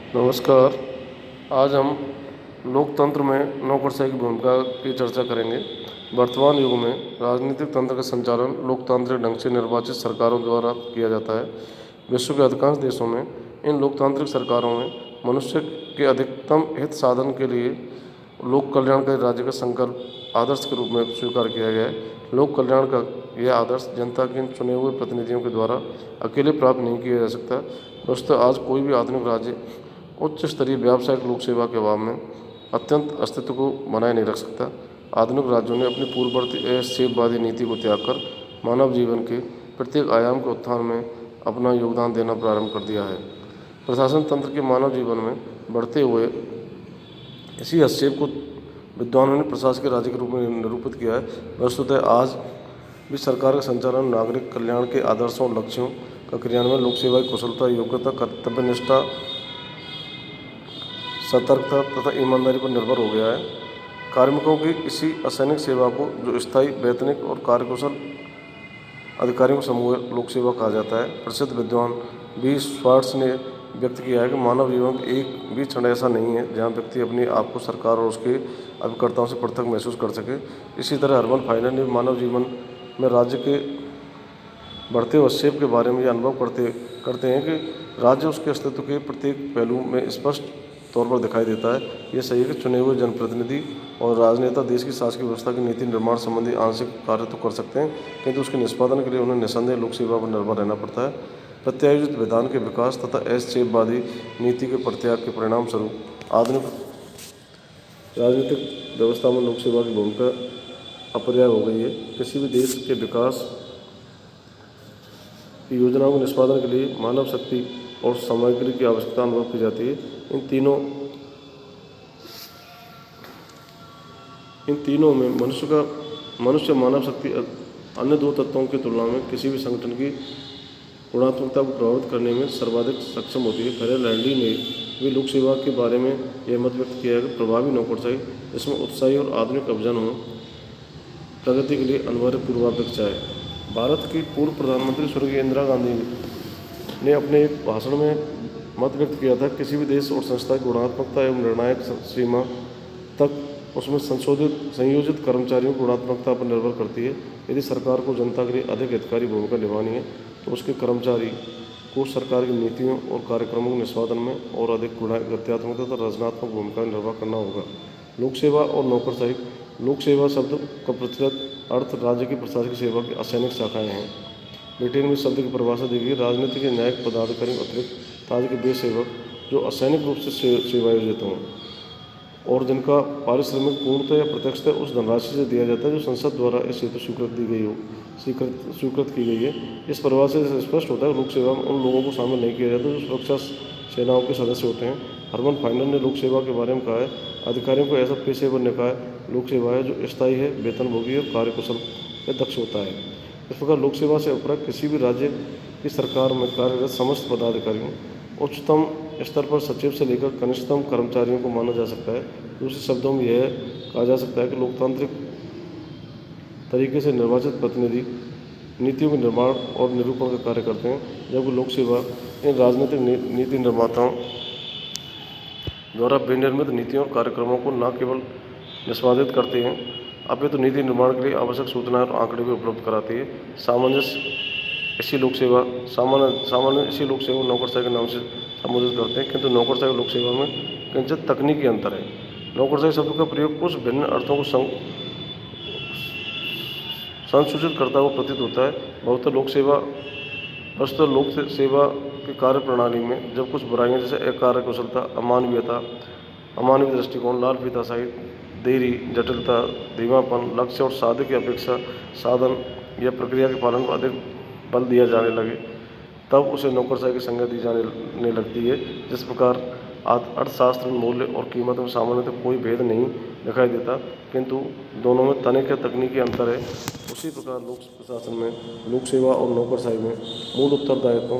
नमस्कार। आज हम लोकतंत्र में नौकरशाही की भूमिका की चर्चा करेंगे। वर्तमान युग में राजनीतिक तंत्र का संचालन लोकतांत्रिक ढंग से निर्वाचित सरकारों द्वारा किया जाता है। विश्व के अधिकांश देशों में इन लोकतांत्रिक सरकारों में मनुष्य के अधिकतम हित साधन के लिए लोक कल्याणकारी राज्य का संकल्प आदर्श के रूप में स्वीकार किया गया है। लोक कल्याण का यह आदर्श जनता के चुने हुए प्रतिनिधियों के द्वारा अकेले प्राप्त नहीं किया जा सकता। वस्तुतः आज कोई भी आधुनिक राज्य उच्च स्तरीय व्यावसायिक लोक सेवा के अभाव में अत्यंत अस्तित्व को बनाए नहीं रख सकता। आधुनिक राज्यों ने अपनी पूर्ववर्ती सेववादी नीति को त्याग कर मानव जीवन के प्रत्येक आयाम के उत्थान में अपना योगदान देना प्रारंभ कर दिया है। प्रशासन तंत्र के मानव जीवन में बढ़ते हुए इसी हस्तक्षेप को विद्वानों ने प्रशासकीय राज्य के रूप में निरूपित किया है। वस्तुतः आज भी सरकार का संचालन नागरिक कल्याण के आदर्शों और लक्ष्यों का क्रियान्वयन लोक सेवा की कुशलता, योग्यता, कर्तव्यनिष्ठा, सतर्कता तथा ईमानदारी पर निर्भर हो गया है। कार्मिकों की इसी असैनिक सेवा को जो स्थायी, वैतनिक और कार्यकुशल अधिकारियों का समूह लोक सेवा कहा जाता है। प्रसिद्ध विद्वान बी स्वार्ट्स ने व्यक्त किया है कि मानव जीवन का एक भी क्षण ऐसा नहीं है जहाँ व्यक्ति अपने आप को सरकार और उसके अभिकर्ताओं से पृथक महसूस कर सके। इसी तरह हरमन फाइनर ने मानव जीवन में राज्य के बढ़ते हुए हस्तक्षेप के बारे में यह अनुभव करते हैं कि राज्य उसके अस्तित्व के प्रत्येक पहलू में स्पष्ट तौर पर दिखाई देता है। यह सही है कि चुने हुए जनप्रतिनिधि और राजनेता देश की शासकीय व्यवस्था की नीति निर्माण संबंधी आंशिक कार्य तो कर सकते हैं, किंतु उसके निष्पादन के लिए उन्हें निस्संदेह लोक सेवा पर निर्भर रहना पड़ता है। प्रत्यायोजित विधान के विकास तथा एसचेपवादी नीति के परित्याग के परिणाम स्वरूप आधुनिक राजनीतिक व्यवस्था में लोक सेवा की भूमिका अपरिहार्य हो गई है। किसी भी देश के विकास की योजनाओं के निष्पादन के लिए मानव शक्ति और सामग्री की आवश्यकता अनुभव की जाती है। इन तीनों में मनुष्य मानव शक्ति अन्य दो तत्वों की तुलना में किसी भी संगठन की गुणात्मकता को प्रभावित करने में सर्वाधिक सक्षम होती है। फेरेल लैंडी ने भी लोक सेवा के बारे में यह मत व्यक्त किया है कि प्रभावी नौकरशाही जिसमें उत्साही और आधुनिक अभियान हो प्रगति के लिए अनिवार्य पूर्वापेक्षा है। भारत की पूर्व प्रधानमंत्री स्वर्गीय इंदिरा गांधी ने अपने एक भाषण में मत व्यक्त किया था, किसी भी देश और संस्था की गुणात्मकता एवं निर्णायक सीमा तक उसमें संयोजित कर्मचारियों की गुणात्मकता पर निर्भर करती है। यदि सरकार को जनता के लिए अधिक हितकारी भूमिका निभानी है तो उसके कर्मचारी को सरकार की नीतियों और कार्यक्रमों के निष्पादन में और अधिक गत्यात्मक तथा रचनात्मक भूमिका निर्वाह करना होगा। लोक सेवा और नौकरशाही। लोक सेवा शब्द का प्रचलित अर्थ राज्य की प्रशासनिक सेवा की असैनिक शाखाएँ हैं। ब्रिटेन में शब्द की परिभाषा दी गई, राजनीतिक या न्यायिक पदाधिकारी अतिरिक्त राज्य के वे सेवक जो असैनिक रूप से सेवायोजित हों और जिनका पारिश्रमिक पूर्णतः या प्रत्यक्षतः उस धनराशि से दिया जाता है जो संसद द्वारा इस हेतु स्वीकृत की गई है। इस परिभाषा से स्पष्ट होता है लोक सेवा में उन लोगों को शामिल नहीं किया जाता जो सुरक्षा सेनाओं के सदस्य होते हैं। हरमन फाइनर ने लोक सेवा के बारे में कहा है, अधिकारियों को ऐसा पेशेवर निकाय लोक सेवा है जो स्थायी है, वेतनभोगी और कार्यकुशल या दक्ष होता है। इस प्रकार लोक सेवा से उपरक्त किसी भी राज्य की सरकार में कार्यरत समस्त पदाधिकारियों उच्चतम स्तर पर सचिव से लेकर कनिष्ठतम कर्मचारियों को माना जा सकता है। दूसरे शब्दों में यह कहा जा सकता है कि लोकतांत्रिक तरीके से निर्वाचित प्रतिनिधि नीतियों के निर्माण और निरूपण का कार्य करते हैं, जबकि लोक सेवा इन राजनीतिक नीति निर्माताओं द्वारा विनिर्मित नीतियों और कार्यक्रमों को न केवल निष्पादित करते हैं अपितु नीति निर्माण के लिए आवश्यक सूचनाएं और आंकड़े भी उपलब्ध कराती है। सामान्य इसी लोक सेवा नौकरशाही के नाम से संबोधित करते हैं, किंतु नौकरशाही लोक सेवा में किंचित तकनीकी अंतर है। नौकरशाही शब्द का प्रयोग कुछ भिन्न अर्थों को संसूचित करता हुआ प्रतीत होता है। वस्तुतः लोक सेवा की कार्य प्रणाली में जब कुछ बुराइयां जैसे अकार्यकुशलता, अमानवीय दृष्टिकोण, लाल फीताशाही, देरी, जटिलता, धीमापन, लक्ष्य और साधे की अपेक्षा साधन या प्रक्रिया के पालन पर अधिक बल दिया जाने लगे, तब उसे नौकरशाही की संज्ञा दी जाने लगती है। जिस प्रकार अर्थशास्त्र में मूल्य और कीमत में सामान्यतः कोई भेद नहीं दिखाई देता, किंतु दोनों में तनिक या तकनीकी अंतर है, उसी प्रकार लोक प्रशासन में लोक सेवा और नौकरशाही में मूल उत्तरदायित्वों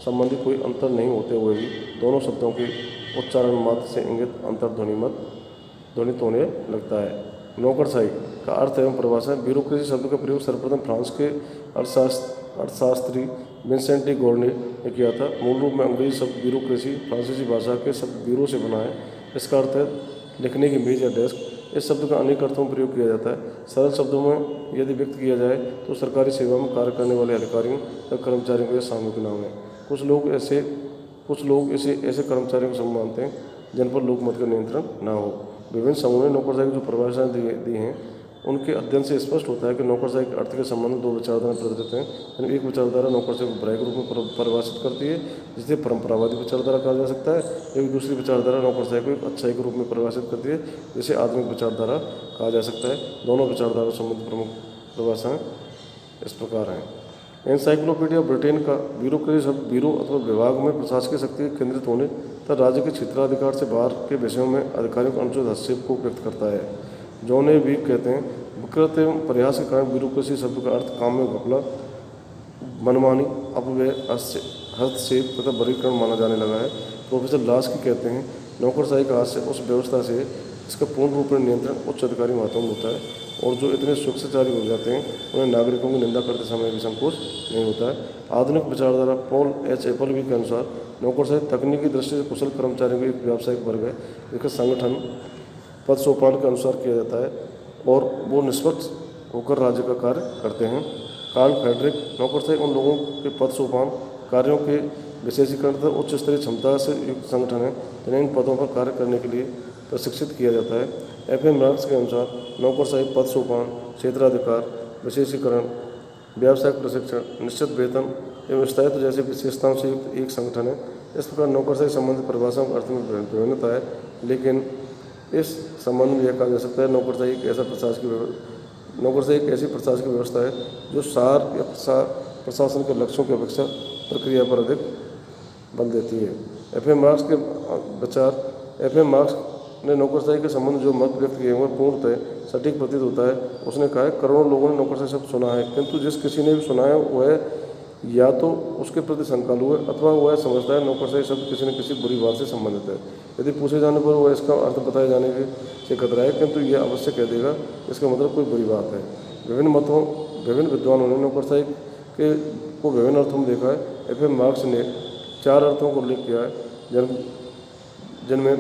संबंधी कोई अंतर नहीं होते हुए भी दोनों शब्दों के उच्चारण मात्र से इंगित अंतर ध्वनित होने लगता है। नौकरशाही का अर्थ एवं परिभाषा। ब्यूरोक्रेसी शब्द का प्रयोग सर्वप्रथम फ्रांस के अर्थशास्त्र अर्थशास्त्री विंसेंट डी गॉर्डने ने किया था। मूल रूप में अंग्रेजी शब्द ब्यूरोक्रेसी फ्रांसीसी भाषा के शब्द ब्यूरो से बना है। इसका अर्थ है लिखने की मेज या डेस्क। इस शब्द का अनेक अर्थों में प्रयोग किया जाता है। सरल शब्दों में यदि व्यक्त किया जाए तो सरकारी सेवा में कार्य करने वाले अधिकारियों या कर्मचारियों के सामूहिक नाम है। कुछ लोग ऐसे कर्मचारियों को समूह मानते हैं जिन पर लोकमत का नियंत्रण न हो। विभिन्न समूहों ने नौकरशाही की जो परिभाषाएं दी हैं उनके अध्ययन से स्पष्ट होता है कि नौकरशाही के अर्थ के संबंध में दो विचारधाराएं प्रचलित हैं। यानी एक विचारधारा नौकरशाही को बुराई के रूप में परिभाषित करती है, जिसे परंपरावादी विचारधारा कहा जा सकता है। एक दूसरी विचारधारा नौकरशाही को एक अच्छाई के रूप में परिभाषित करती है, जिसे आधुनिक विचारधारा कहा जा सकता है। दोनों विचारधारा संबंधित प्रमुख परिभाषाएं इस प्रकार हैं। एनसाइक्लोपीडिया ब्रिटेन का ब्यूरोक्रेसी शब्द ब्यूरो अथवा विभाग में प्रशासकीय शक्ति के केंद्रित होने तथा राज्य के क्षेत्राधिकार से बाहर के विषयों में अधिकारियों के अनुचित हस्तक्षेप को व्यक्त करता है। जॉन ए वीक कहते हैं विकृत एवं प्रयास के कारण ब्यूरोक्रेसी शब्द का अर्थ काम में घपला, मनमानी, अपव्यय, हस्तक्षेप तथा वर्गीकरण माना जाने लगा है। प्रोफेसर लास्की कहते हैं नौकरशाही का हास्य उस व्यवस्था से इसका पूर्ण रूप में नियंत्रण उच्च अधिकारी हाथों में होता है और जो इतने स्वेच्छाचारी हो जाते हैं उन्हें नागरिकों की निंदा करते समय भी संकोच नहीं होता है। आधुनिक विचारधारा पॉल एच एपलबी के अनुसार नौकरशाही तकनीकी दृष्टि से कुशल कर्मचारियों का एक व्यावसायिक वर्ग है जिसका संगठन पद सोपान के अनुसार किया जाता है और वो निष्पक्ष होकर राज्य का कार्य करते हैं। कार्ल फ्रेडरिक नौकरशाही उन लोगों के पद सोपान कार्यों के विशेषीकरण तथा उच्च स्तरीय क्षमता से युक्त संगठन है जिन्हें इन पदों पर कार्य करने के लिए प्रशिक्षित किया जाता है। एफ.एम. मार्क्स के अनुसार नौकरशाही पद सोपान, क्षेत्राधिकार, विशेषीकरण, व्यावसायिक प्रशिक्षण, निश्चित वेतन एवं स्थायित्व जैसी विशेषताओं से युक्त एक संगठन है। इस प्रकार नौकरशाही संबंधित परिभाषाओं के अर्थ में विभिन्नता है, लेकिन इस संबंध में यह कहा जा सकता है नौकरशाही एक ऐसी प्रशासकीय व्यवस्था है जो सार या प्रशासन के लक्ष्यों की अपेक्षा प्रक्रिया पर अधिक बल देती है। एफ.एम. मार्क्स ने नौकरशाही के संबंध जो मत व्यक्त किए हुए पूर्णतः सटीक प्रतीत होता है। उसने कहा है करोड़ों लोगों ने नौकरशाही शब्द सुना है, किंतु जिस किसी ने भी सुना है वह या तो उसके प्रति शंकालु है अथवा वह समझता है नौकरशाही शब्द किसी न किसी बुरी बात से संबंधित है। यदि पूछे जाने पर वह इसका अर्थ बताए जाने से कतराए, किंतु यह अवश्य कह देगा इसका मतलब कोई बुरी बात है। विभिन्न विद्वानों ने नौकरशाही को विभिन्न अर्थों में देखा है। एफ.एम. मार्क्स ने 4 अर्थों को उल्लेख किया है जिनमें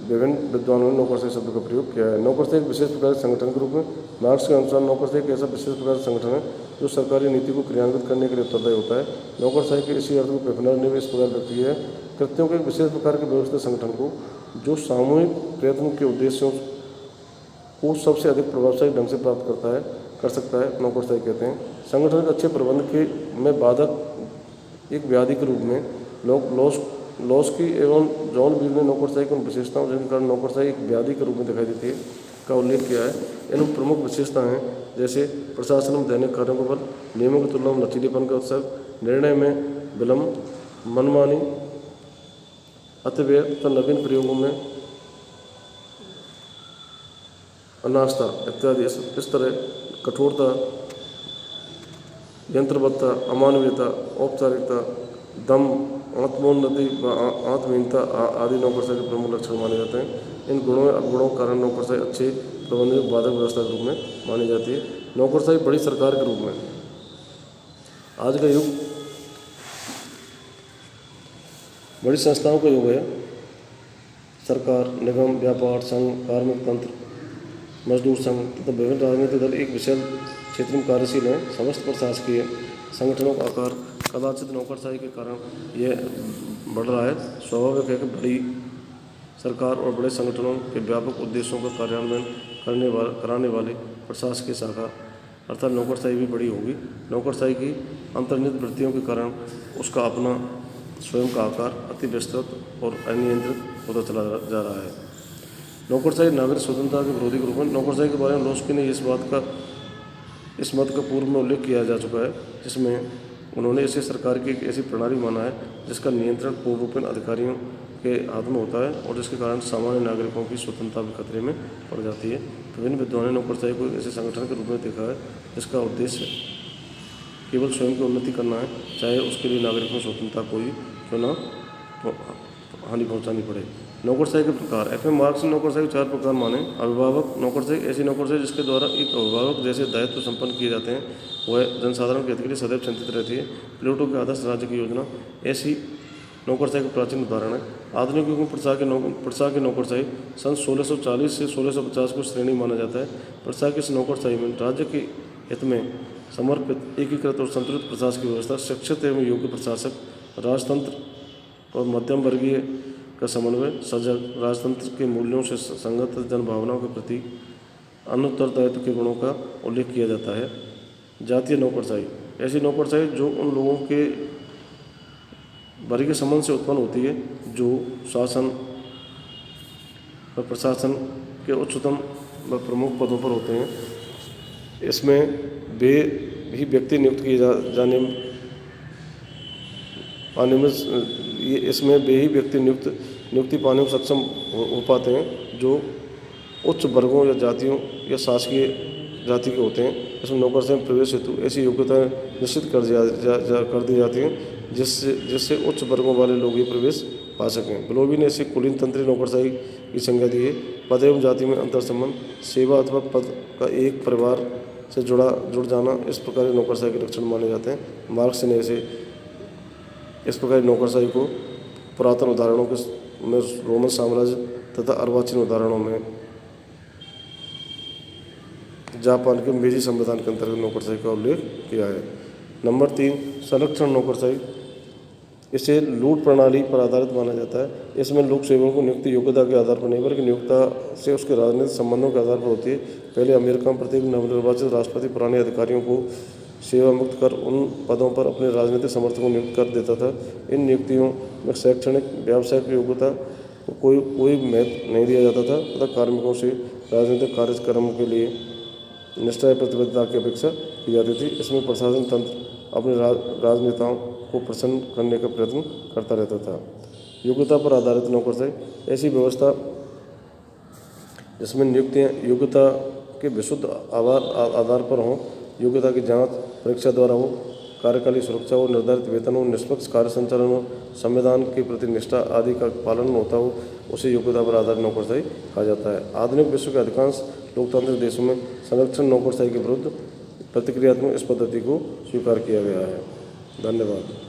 विभिन्न विद्वानों ने नौकरशाही शब्द का प्रयोग किया है। नौकरशाही एक विशेष प्रकार के संगठन के रूप में मार्क्स के अनुसार नौकरशाही एक ऐसा विशेष प्रकार का संगठन है जो सरकारी नीति को क्रियान्वित करने के लिए उत्तरदायी होता है। नौकरशाही के इसी अर्थ को पेफनर ने भी इस प्रकार व्यक्त किया है कृत्यों के एक विशेष प्रकार के व्यवस्थित संगठन को जो सामूहिक प्रयत्न के उद्देश्यों को सबसे अधिक प्रभावशाली ढंग से प्राप्त कर सकता है नौकरशाही कहते हैं। संगठन के अच्छे प्रबंधन में बाधक एक व्याधि के रूप में लॉस्की एवं जॉन बील ने नौकरशाही की उन विशेषताओं जिनके कारण नौकरशाही एक व्याधि के रूप में दिखाई देती है का उल्लेख किया है। इन प्रमुख विशेषताएं हैं जैसे प्रशासन में दैनिक कार्यों का बल, नियमों की तुलना में लचीलेपन का उत्सव, निर्णय में विलंब, मनमानी, अतिव्यय तथा नवीन प्रयोगों में अनास्था इत्यादि। इस तरह कठोरता, यंत्रबद्धता, अमानवीयता, औपचारिकता, दम, आत्मोन्नति व आत्महीनता आदि नौकरशाही के प्रमुख लक्षण माने जाते हैं। इन गुणों या अवगुणों के कारण नौकरशाही अच्छे प्रबंधन बाधक व्यवस्था के रूप में मानी जाती है। नौकरशाही बड़ी सरकार के रूप में आज का युग बड़ी संस्थाओं का युग है। सरकार, निगम, व्यापार संघ, कार्मिक तंत्र, मजदूर संघ तथा विभिन्न राजनीतिक दल एक विशेष क्षेत्र में कार्यशील हैं। समस्त प्रशासकीय संगठनों का आकार कदाचित नौकरशाही के कारण यह बढ़ रहा है। स्वाभाविक है कि बड़ी सरकार और बड़े संगठनों के व्यापक उद्देश्यों का कार्यान्वयन कराने वाली प्रशासकीय शाखा अर्थात नौकरशाही भी बड़ी होगी। नौकरशाही की अंतर्निहित वृत्तियों के कारण उसका अपना स्वयं का आकार अति विस्तृत और अनियंत्रित होता चला जा रहा है। नौकरशाही नागरिक स्वतंत्रता के विरोधी के रूप में नौकरशाही के बारे में लॉस्की ने इस मत का पूर्व में उल्लेख किया जा चुका है, जिसमें उन्होंने इसे सरकार की एक ऐसी प्रणाली माना है जिसका नियंत्रण पूर्ण रूप में अधिकारियों के हाथ में होता है और जिसके कारण सामान्य नागरिकों की स्वतंत्रता भी खतरे में पड़ जाती है। विभिन्न विद्वानों ने नौकरशाही को ऐसे संगठन के रूप में देखा है जिसका उद्देश्य केवल स्वयं की उन्नति करना है, चाहे उसके लिए नागरिकों की स्वतंत्रता कोई क्यों न हानि पहुँचानी पड़े। नौकरशाही के प्रकार एफ.एम. मार्क्स ने नौकरशाही के 4 प्रकार माने। अभिभावक नौकरशाही ऐसी नौकरशाही जिसके द्वारा एक अभिभावक जैसे दायित्व संपन्न किए जाते हैं। वह जनसाधारण के हित के लिए सदैव चिंतित रहती है। प्लेटो के आदर्श राज्य की योजना ऐसी नौकरशाही का प्राचीन उदाहरण है। आधुनिक युग में प्रजा की नौकरशाही सन 1640 से 1650 को श्रेणी माना जाता है। प्रजा की इस नौकरशाही में राज्य के हित में समर्पित एकीकृत और संतुलित प्रशासकीय व्यवस्था, शिक्षित एवं योग्य प्रशासक, राजतंत्र और मध्यम वर्गीय का समन्वय, सजग राजतंत्र के मूल्यों से संगत जनभावनाओं के प्रति अनुत्तरदायित्व के गुणों का उल्लेख किया जाता है। जातीय नौकरशाही ऐसी नौकरशाही जो उन लोगों के वर्गीय संबंध से उत्पन्न होती है जो शासन व प्रशासन के उच्चतम व प्रमुख पदों पर होते हैं। इसमें वे ही व्यक्ति नियुक्त किए जाने पाने में इसमें वे ही व्यक्ति नियुक्ति पाने में सक्षम हो पाते हैं जो उच्च वर्गों या जातियों या शासकीय जाति के होते हैं। इसमें नौकरशाही में प्रवेश हेतु ऐसी योग्यताएं निश्चित कर दी जाती हैं जिससे उच्च वर्गों वाले लोग ये प्रवेश पा सकें। ब्लोबी ने इसे कुलीन तंत्री नौकरशाही की संज्ञा दी है। पद एवं जाति में अंतर संबंध, सेवा अथवा पद का एक परिवार से जुड़ जाना इस प्रकार की नौकरशाही के लक्षण माने जाते हैं। मार्क्स ने इस प्रकार की नौकरशाही को पुरातन उदाहरणों में रोमन साम्राज्य तथा अर्वाचीन उदाहरणों में जापान के मेजी संविधान के अंतर्गत नौकरशाही का उल्लेख किया है। नंबर 3, संरक्षण नौकरशाही। इसे लूट प्रणाली पर आधारित माना जाता है। इसमें लोक सेवकों को नियुक्ति योग्यता के आधार पर नहीं बल्कि नियोक्ता से उसके राजनीतिक संबंधों के आधार पर होती है। पहले अमेरिका में प्रत्येक नवनिर्वाचित राष्ट्रपति पुराने अधिकारियों को सेवा मुक्त कर उन पदों पर अपने राजनीतिक समर्थकों को नियुक्त कर देता था। इन नियुक्तियों में शैक्षणिक व्यावसायिक योग्यता को कोई महत्व नहीं दिया जाता था तथा कार्मिकों से राजनीतिक कार्यक्रमों के लिए निष्ठा प्रतिबद्धता की अपेक्षा की जाती थी। इसमें प्रशासन तंत्र अपने राजनेताओं को प्रसन्न करने का प्रयत्न करता रहता था। योग्यता पर आधारित नौकरशाही ऐसी व्यवस्था जिसमें नियुक्तियां योग्यता के विशुद्ध आधार पर हों, योग्यता की जांच परीक्षा द्वारा हो, कार्यकालीन सुरक्षा हो, निर्धारित वेतन हो, निष्पक्ष कार्य संचालन हो, संविधान के प्रति निष्ठा आदि का पालन होता हो, उसे योग्यता पर आधारित नौकरशाही कहा जाता है। आधुनिक विश्व के अधिकांश लोकतांत्रिक देशों में संरक्षण नौकरशाही के विरुद्ध प्रतिक्रियात्मक इस पद्धति को स्वीकार किया गया है। धन्यवाद।